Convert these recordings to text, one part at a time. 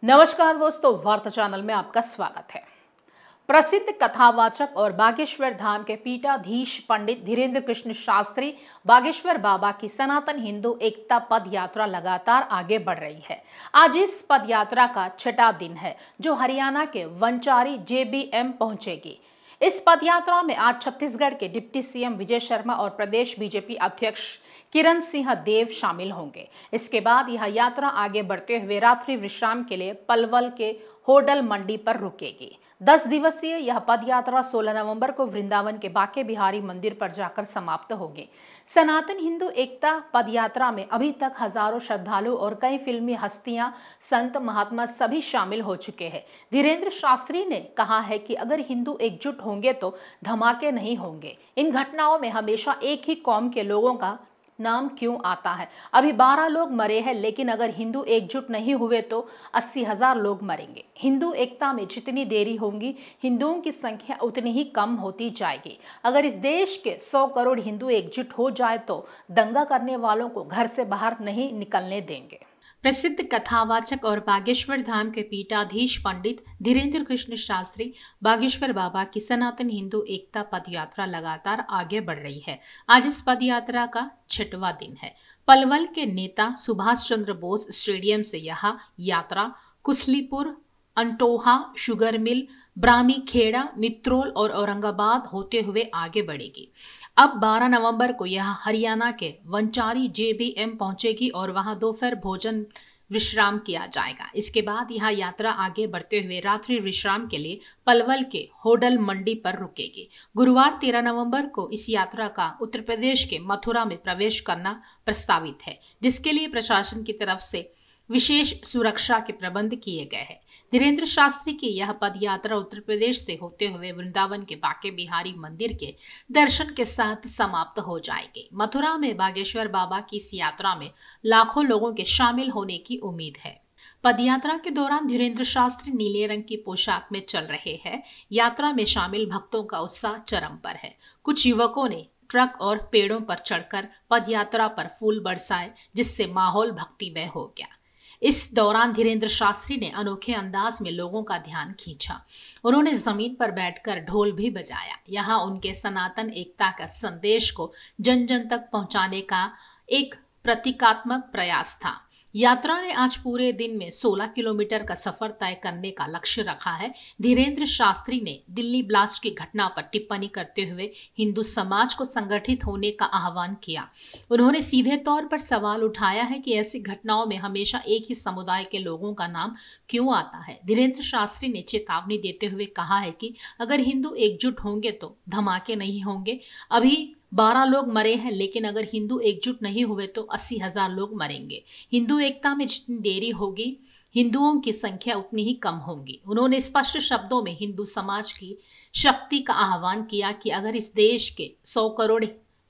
नमस्कार दोस्तों, वार्ता चैनल में आपका स्वागत है। प्रसिद्ध कथावाचक और बागेश्वर धाम के पीठाधीश पंडित धीरेन्द्र कृष्ण शास्त्री बागेश्वर बाबा की सनातन हिंदू एकता पद यात्रा लगातार आगे बढ़ रही है। आज इस पद यात्रा का छठा दिन है, जो हरियाणा के वंचारी जेबीएम पहुंचेगी। इस पदयात्रा में आज छत्तीसगढ़ के डिप्टी सीएम विजय शर्मा और प्रदेश बीजेपी अध्यक्ष किरण सिंह देव शामिल होंगे। इसके बाद यह यात्रा आगे बढ़ते हुए रात्रि विश्राम के लिए पलवल के होडल मंडी पर रुकेगी। 10 दिवसीय यह पदयात्रा 16 नवंबर को वृंदावन के बांके बिहारी मंदिर पर जाकर समाप्त होगी। सनातन हिंदू एकता पदयात्रा में अभी तक हजारों श्रद्धालु और कई फिल्मी हस्तियां, संत महात्मा सभी शामिल हो चुके हैं। धीरेन्द्र शास्त्री ने कहा है कि अगर हिंदू एकजुट होंगे तो धमाके नहीं होंगे। इन घटनाओं में हमेशा एक ही कौम के लोगों का नाम क्यों आता है? अभी 12 लोग मरे हैं, लेकिन अगर हिंदू एकजुट नहीं हुए तो 80,000 लोग मरेंगे। हिंदू एकता में जितनी देरी होगी, हिंदुओं की संख्या उतनी ही कम होती जाएगी। अगर इस देश के 100 करोड़ हिंदू एकजुट हो जाए तो दंगा करने वालों को घर से बाहर नहीं निकलने देंगे। प्रसिद्ध कथावाचक और बागेश्वर धाम के पीठाधीश पंडित धीरेन्द्र कृष्ण शास्त्री बागेश्वर बाबा की सनातन हिंदू एकता पद यात्रा लगातार आगे बढ़ रही है। आज इस पद यात्रा का छठवां दिन है। पलवल के नेता सुभाष चंद्र बोस स्टेडियम से यह यात्रा कुसलीपुर, अंटोहा, शुगर मिल, ब्राह्मी खेड़ा, मित्रोल और औरंगाबाद होते हुए आगे बढ़ेगी। अब 12 नवंबर को यह हरियाणा के वंचारी जेबीएम पहुंचेगी और वहां दोपहर भोजन विश्राम किया जाएगा। इसके बाद यह यात्रा आगे बढ़ते हुए रात्रि विश्राम के लिए पलवल के होडल मंडी पर रुकेगी। गुरुवार 13 नवंबर को इस यात्रा का उत्तर प्रदेश के मथुरा में प्रवेश करना प्रस्तावित है, जिसके लिए प्रशासन की तरफ से विशेष सुरक्षा के प्रबंध किए गए हैं। धीरेन्द्र शास्त्री की यह पद यात्रा उत्तर प्रदेश से होते हुए वृंदावन के बांके बिहारी मंदिर के दर्शन के साथ समाप्त हो जाएगी। मथुरा में बागेश्वर बाबा की इस यात्रा में लाखों लोगों के शामिल होने की उम्मीद है। पदयात्रा के दौरान धीरेन्द्र शास्त्री नीले रंग की पोशाक में चल रहे हैं। यात्रा में शामिल भक्तों का उत्साह चरम पर है। कुछ युवकों ने ट्रक और पेड़ों पर चढ़कर पदयात्रा पर फूल बरसाए, जिससे माहौल भक्तिमय हो गया। इस दौरान धीरेन्द्र शास्त्री ने अनोखे अंदाज में लोगों का ध्यान खींचा। उन्होंने जमीन पर बैठकर ढोल भी बजाया। यहाँ उनके सनातन एकता का संदेश को जन जन तक पहुंचाने का एक प्रतीकात्मक प्रयास था। यात्रा ने आज पूरे दिन में 16 किलोमीटर का सफर तय करने का लक्ष्य रखा है। धीरेन्द्र शास्त्री ने दिल्ली ब्लास्ट की घटना पर टिप्पणी करते हुए हिंदू समाज को संगठित होने का आह्वान किया। उन्होंने सीधे तौर पर सवाल उठाया है कि ऐसी घटनाओं में हमेशा एक ही समुदाय के लोगों का नाम क्यों आता है। धीरेन्द्र शास्त्री ने चेतावनी देते हुए कहा है कि अगर हिंदू एकजुट होंगे तो धमाके नहीं होंगे। अभी 12 लोग मरे हैं, लेकिन अगर हिंदू एकजुट नहीं हुए तो 80,000 लोग मरेंगे। हिंदू एकता में जितनी देरी होगी, हिंदुओं की संख्या उतनी ही कम होगी। उन्होंने स्पष्ट शब्दों में हिंदू समाज की शक्ति का आह्वान किया कि अगर इस देश के 100 करोड़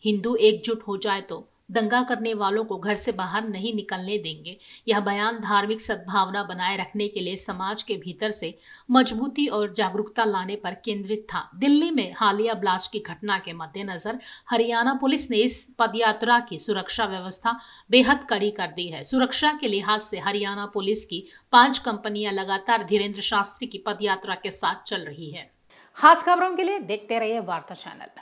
हिंदू एकजुट हो जाए तो दंगा करने वालों को घर से बाहर नहीं निकलने देंगे। यह बयान धार्मिक सद्भावना बनाए रखने के लिए समाज के भीतर से मजबूती और जागरूकता लाने पर केंद्रित था। दिल्ली में हालिया ब्लास्ट की घटना के मद्देनजर हरियाणा पुलिस ने इस पदयात्रा की सुरक्षा व्यवस्था बेहद कड़ी कर दी है। सुरक्षा के लिहाज से हरियाणा पुलिस की 5 कंपनियां लगातार धीरेन्द्र शास्त्री की पदयात्रा के साथ चल रही है। खास खबरों के लिए देखते रहिए वार्ता चैनल।